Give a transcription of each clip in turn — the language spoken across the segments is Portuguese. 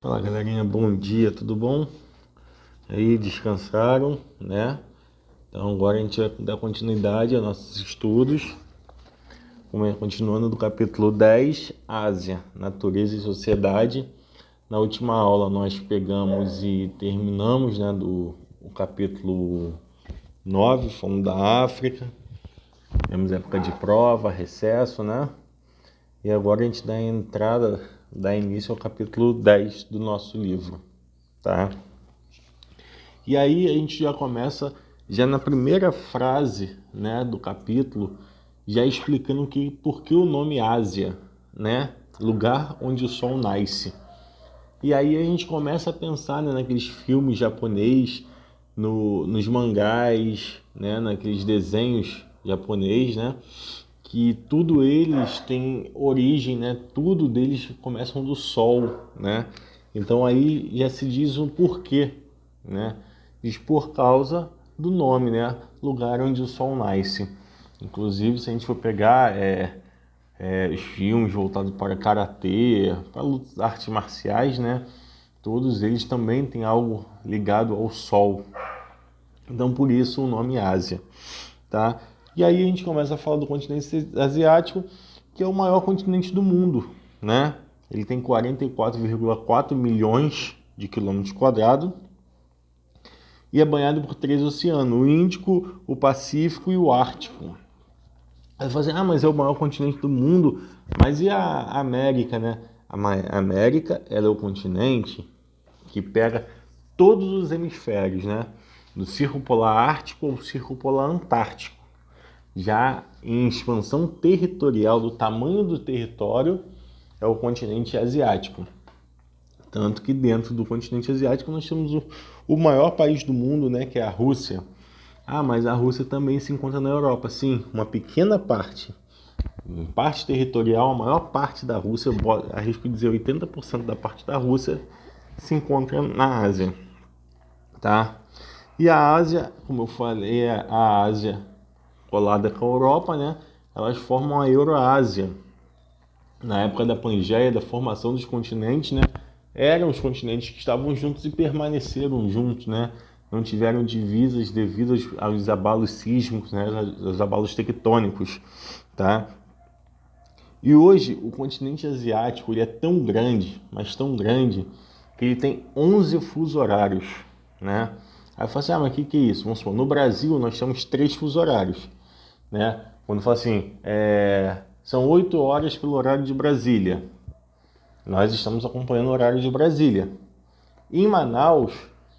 Fala galerinha, bom dia, tudo bom? Aí, descansaram, né? Então agora a gente vai dar continuidade aos nossos estudos, continuando do capítulo 10, Ásia, Natureza e Sociedade. Na última aula nós pegamos e terminamos, né, o capítulo 9, falando da África. Temos época de prova, recesso, né? E agora a gente dá início ao capítulo 10 do nosso livro, tá? E aí a gente já começa, já na primeira frase, né, do capítulo, já explicando por que o nome Ásia, né? Lugar onde o sol nasce. E aí a gente começa a pensar, né, naqueles filmes japonês, nos mangás, né, naqueles desenhos japonês, né? Que tudo eles têm origem, né? Tudo deles começam do sol, né? Então aí já se diz um porquê, né? Diz por causa do nome, né? Lugar onde o sol nasce. Inclusive, se a gente for pegar os filmes voltados para karatê, para artes marciais, né? Todos eles também têm algo ligado ao sol. Então, por isso o nome Ásia, tá? E aí a gente começa a falar do continente asiático, que é o maior continente do mundo, né? Ele tem 44,4 milhões de quilômetros quadrados e é banhado por 3 oceanos, o Índico, o Pacífico e o Ártico. Aí você fala assim, mas é o maior continente do mundo, mas e a América, né? A América, ela é o continente que pega todos os hemisférios, né? Do Círculo Polar Ártico ao Círculo Polar Antártico. Já em expansão territorial do tamanho do território é o continente asiático. Tanto que dentro do continente asiático nós temos o maior país do mundo, né, que é a Rússia. Mas a Rússia também se encontra na Europa. Sim, uma pequena parte. Em parte territorial, a maior parte da Rússia, arrisco dizer 80% da parte da Rússia, se encontra na Ásia. Tá? E a Ásia, como eu falei, a Ásia colada com a Europa, né? Elas formam a Euroásia. Na época da Pangeia, da formação dos continentes, né? Eram os continentes que estavam juntos e permaneceram juntos, né? Não tiveram divisas devido aos abalos sísmicos, né? Aos abalos tectônicos, tá? E hoje o continente asiático ele é tão grande, mas tão grande, que ele tem 11 fusos horários, né? Aí eu falo assim, mas o que é isso? Vamos supor, no Brasil nós temos 3 fusos horários, né? Quando fala assim, são 8 horas pelo horário de Brasília. Nós estamos acompanhando o horário de Brasília. Em Manaus,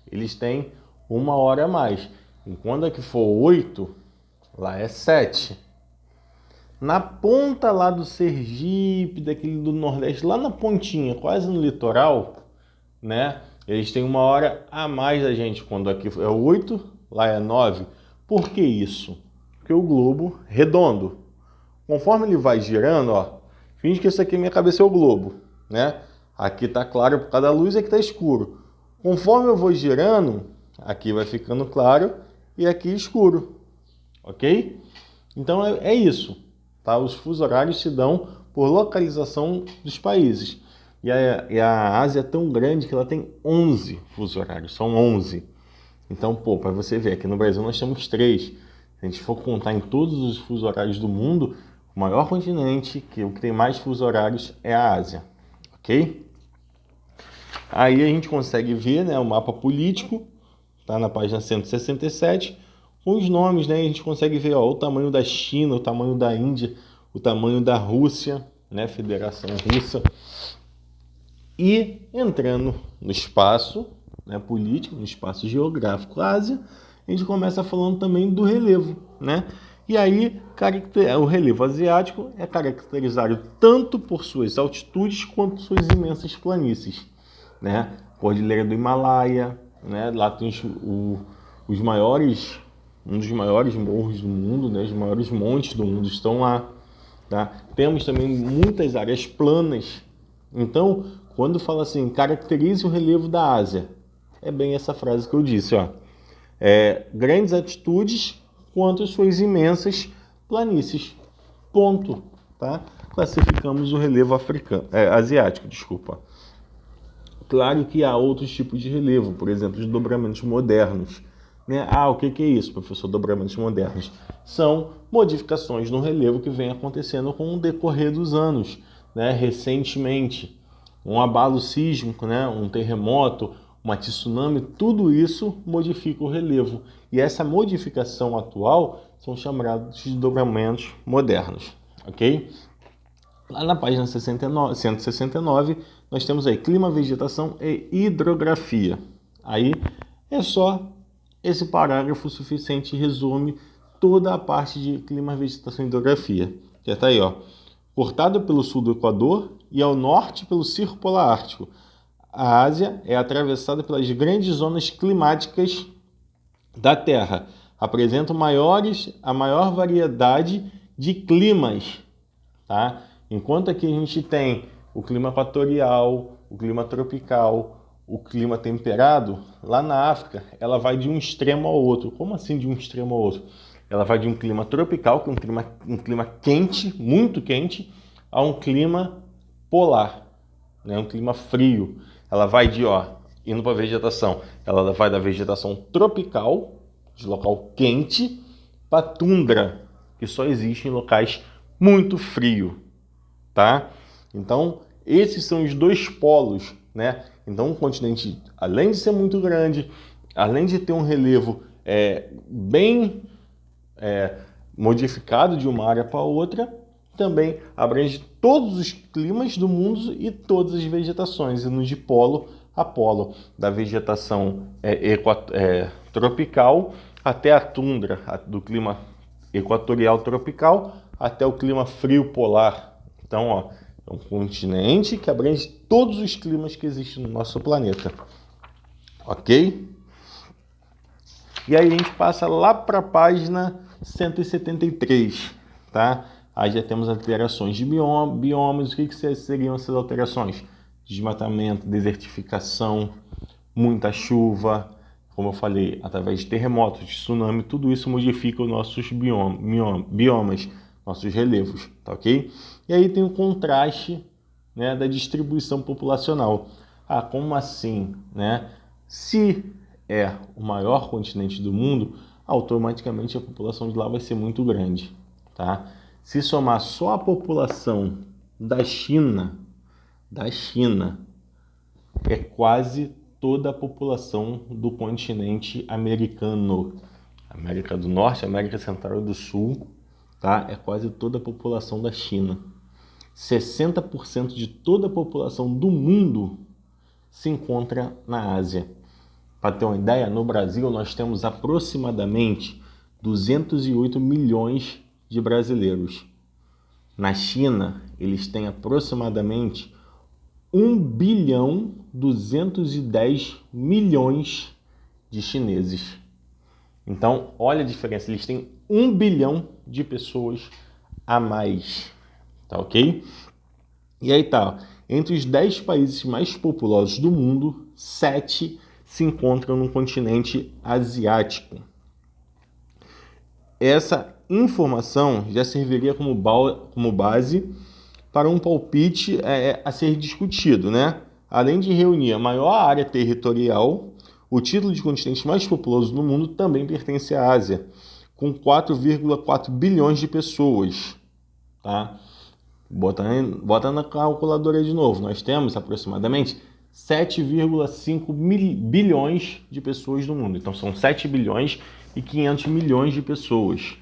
eles têm 1 hora a mais. E quando aqui for 8, lá é 7. Na ponta lá do Sergipe, daquele do Nordeste, lá na pontinha, quase no litoral, né? Eles têm 1 hora a mais da gente. Quando aqui é 8, lá é 9. Por que isso? Porque o globo redondo, conforme ele vai girando, ó, finge que isso aqui minha cabeça é o globo, né? Aqui tá claro por causa da luz, aqui tá escuro. Conforme eu vou girando, aqui vai ficando claro e aqui escuro, ok? Então é isso, tá? Os fusos horários se dão por localização dos países. E a Ásia é tão grande que ela tem 11 fusos horários, são 11. Então, para você ver, aqui no Brasil nós temos 3. Se a gente for contar em todos os fusos horários do mundo, o maior continente, o que tem mais fusos horários, é a Ásia, ok? Aí a gente consegue ver, né, o mapa político, tá na página 167, com os nomes, né? A gente consegue ver o tamanho da China, o tamanho da Índia, o tamanho da Rússia, né, Federação Russa. E entrando no espaço, né, político, no espaço geográfico Ásia, a gente começa falando também do relevo, né? E aí, o relevo asiático é caracterizado tanto por suas altitudes quanto suas imensas planícies, né? Cordilheira do Himalaia, né? Lá tem os maiores, um dos maiores morros do mundo, né? Os maiores montes do mundo estão lá, tá? Temos também muitas áreas planas. Então, quando fala assim, caracterize o relevo da Ásia, é bem essa frase que eu disse, ó. Grandes altitudes quanto suas imensas planícies. Ponto, tá? Classificamos o relevo asiático, desculpa. Claro que há outros tipos de relevo, por exemplo, os dobramentos modernos, né? O que é isso, professor? Dobramentos modernos são modificações no relevo que vem acontecendo com o decorrer dos anos, né? Recentemente, um abalo sísmico, né? Um terremoto, uma tsunami, tudo isso modifica o relevo. E essa modificação atual são chamados de dobramentos modernos, ok? Lá na página 169, nós temos aí clima, vegetação e hidrografia. Aí é só esse parágrafo suficiente, resume toda a parte de clima, vegetação e hidrografia. Já está aí, ó. Cortado pelo sul do Equador e ao norte pelo Círculo Polar Ártico. A Ásia é atravessada pelas grandes zonas climáticas da Terra. Apresentam a maior variedade de climas, tá? Enquanto aqui a gente tem o clima equatorial, o clima tropical, o clima temperado, lá na África ela vai de um extremo ao outro. Como assim de um extremo ao outro? Ela vai de um clima tropical, que é um clima quente, muito quente, a um clima polar, né? Um clima frio. Ela vai indo para a vegetação, ela vai da vegetação tropical, de local quente, para tundra, que só existe em locais muito frios. Tá? Então, esses são os dois polos, né? Então, o continente, além de ser muito grande, além de ter um relevo bem modificado de uma área para outra, também abrange todos os climas do mundo e todas as vegetações, indo de polo a polo, da vegetação tropical até a tundra, do clima equatorial tropical até o clima frio polar. Então, é um continente que abrange todos os climas que existem no nosso planeta. Ok? E aí a gente passa lá para a página 173, tá? Aí já temos alterações de biomas. O que seriam essas alterações? Desmatamento, desertificação, muita chuva, como eu falei, através de terremotos, de tsunami, tudo isso modifica os nossos biomas, nossos relevos, tá ok? E aí tem o contraste, né, da distribuição populacional. Como assim, né? Se é o maior continente do mundo, automaticamente a população de lá vai ser muito grande, tá? Se somar só a população da China, é quase toda a população do continente americano. América do Norte, América Central e do Sul, tá? É quase toda a população da China. 60% de toda a população do mundo se encontra na Ásia. Para ter uma ideia, no Brasil nós temos aproximadamente 208 milhões de brasileiros. Na China, eles têm aproximadamente 1.210 bilhões de chineses. Então, olha a diferença, eles têm 1 bilhão de pessoas a mais, tá ok? E aí tá, entre os 10 países mais populosos do mundo, 7 se encontram no continente asiático. Essa informação já serviria como base para um palpite a ser discutido, né? Além de reunir a maior área territorial, o título de continente mais populoso do mundo também pertence à Ásia, com 4,4 bilhões de pessoas, tá? Bota na calculadora de novo. Nós temos aproximadamente 7,5 bilhões de pessoas no mundo. Então são 7 bilhões e 500 milhões de pessoas.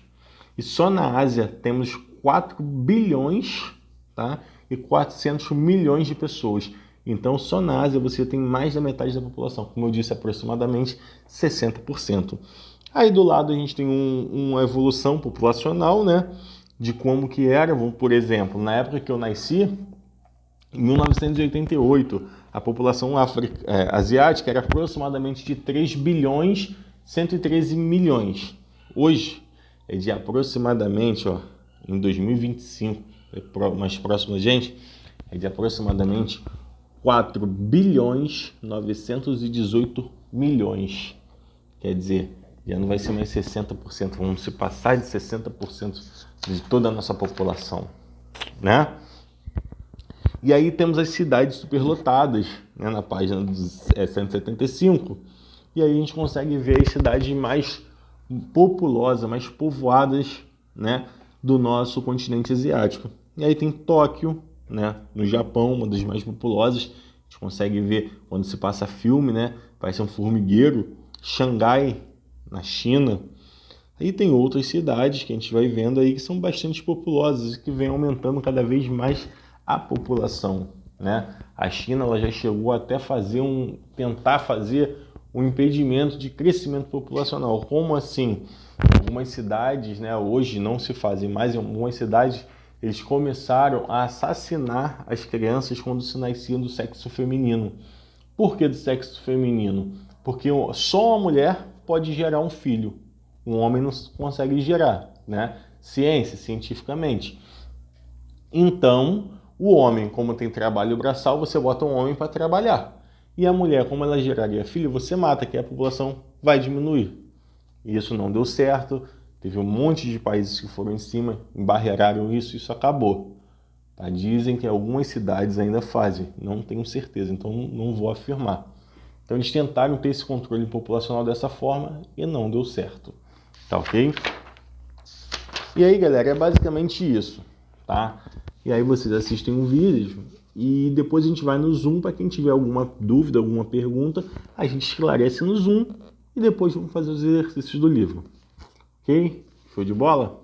E só na Ásia temos 4 bilhões, tá? E 400 milhões de pessoas. Então só na Ásia você tem mais da metade da população. Como eu disse, aproximadamente 60%. Aí do lado a gente tem uma evolução populacional, né? De como que era, por exemplo, na época que eu nasci, em 1988, a população asiática era aproximadamente de 3 bilhões 113 milhões. Hoje é de aproximadamente, em 2025, mais próximo da gente, é de aproximadamente 4 bilhões 918 milhões. Quer dizer, já não vai ser mais 60%, vamos se passar de 60% de toda a nossa população, né? E aí temos as cidades superlotadas, né, na página 175, e aí a gente consegue ver as cidades mais populosas, mais povoadas, né, do nosso continente asiático. E aí tem Tóquio, né, no Japão, uma das mais populosas. A gente consegue ver quando se passa filme, né, parece um formigueiro. Xangai, na China. Aí tem outras cidades que a gente vai vendo aí que são bastante populosas e que vem aumentando cada vez mais a população, né? A China ela já chegou até tentar fazer um impedimento de crescimento populacional. Como assim? Algumas cidades, né, hoje não se fazem mais, em algumas cidades eles começaram a assassinar as crianças quando se nasciam do sexo feminino. Por que do sexo feminino? Porque só uma mulher pode gerar um filho. Um homem não consegue gerar, né? Cientificamente. Então, o homem, como tem trabalho braçal, você bota um homem para trabalhar. E a mulher, como ela geraria filho, você mata, que a população vai diminuir. E isso não deu certo. Teve um monte de países que foram em cima, embarreiraram isso e isso acabou. Tá? Dizem que algumas cidades ainda fazem, não tenho certeza, então não vou afirmar. Então eles tentaram ter esse controle populacional dessa forma e não deu certo. Tá ok? E aí, galera, é basicamente isso, tá? E aí vocês assistem um vídeo e depois a gente vai no Zoom para quem tiver alguma dúvida, alguma pergunta, a gente esclarece no Zoom e depois vamos fazer os exercícios do livro. Ok? Show de bola?